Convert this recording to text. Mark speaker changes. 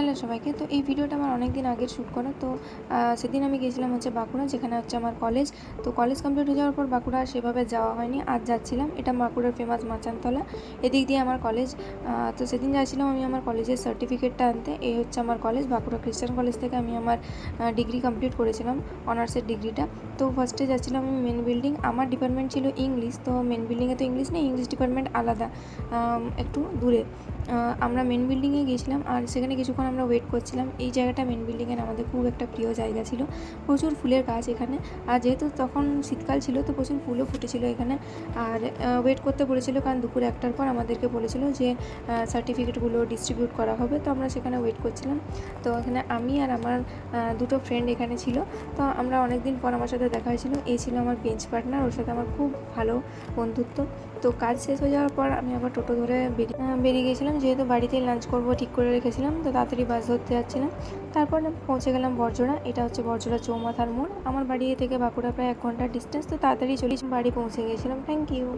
Speaker 1: Hello সবাইকে। তো এই ভিডিওটা আমার অনেক দিন আগের শ্যুট করা। তো সেদিন আমি গিয়েছিলাম হচ্ছে বাঁকুড়া, যেখানে হচ্ছে আমার কলেজ। তো কলেজ কমপ্লিট হয়ে যাওয়ার পর বাঁকুড়া আর সেভাবে যাওয়া হয়নি। আজ যাচ্ছিলাম। এটা বাঁকুড়ার ফেমাস মাচানতলা। এদিক দিয়ে আমার কলেজ। তো সেদিন যাচ্ছিলাম আমি আমার কলেজের সার্টিফিকেটটা আনতে। এই হচ্ছে আমার কলেজ, বাঁকুড়া খ্রিস্টান কলেজ থেকে আমি আমার ডিগ্রি কমপ্লিট করেছিলাম, অনার্সের ডিগ্রিটা। তো ফার্স্টে যাচ্ছিলাম আমি মেন বিল্ডিং। আমার ডিপার্টমেন্ট ছিল ইংলিশ। তো মেন বিল্ডিংয়ে তো ইংলিশ নেই, ইংলিশ ডিপার্টমেন্ট আলাদা, একটু দূরে। আমরা মেন বিল্ডিংয়ে গিয়েছিলাম আর সেখানে কিছুক্ষণ আমরা ওয়েট করছিলাম। এই জায়গাটা মেন বিল্ডিংয়ের আমাদের খুব একটা প্রিয় জায়গা ছিল। প্রচুর ফুলের গাছ এখানে। আর যেহেতু তখন শীতকাল ছিল, তো প্রচুর ফুলও ফুটেছিল এখানে। আর ওয়েট করতে বলেছিল, কারণ দুপুর 1টার পর আমাদেরকে বলেছিল যে সার্টিফিকেটগুলো ডিস্ট্রিবিউট করা হবে। তো আমরা সেখানে ওয়েট করছিলাম। তো এখানে আমি আর আমার দুটো ফ্রেন্ড এখানে ছিল। তো আমরা অনেক দিন পর আমার সাথে দেখা হয়েছিল। এই ছিল আমার বেঞ্চ পার্টনার, ওর সাথে আমার খুব ভালো বন্ধুত্ব। তো কাজ শেষ হয়ে যাওয়ার পর আমি আবার টোটো ধরে বেরিয়ে গিয়েছিলাম, যেহেতু বাড়িতেই লাঞ্চ করবো ঠিক করে রেখেছিলাম। তো তাড়াতাড়ি বাস ধরতে যাচ্ছিলাম। তারপর পৌঁছে গেলাম বড়জোড়া। এটা হচ্ছে বড়জোড়া চৌমাথার মোড়। আমার বাড়ি থেকে বাঁকুড়া প্রায় 1 ঘন্টার ডিস্টেন্স। তো তাড়াতাড়ি বাড়ি পৌঁছে গিয়েছিলাম। Thank you.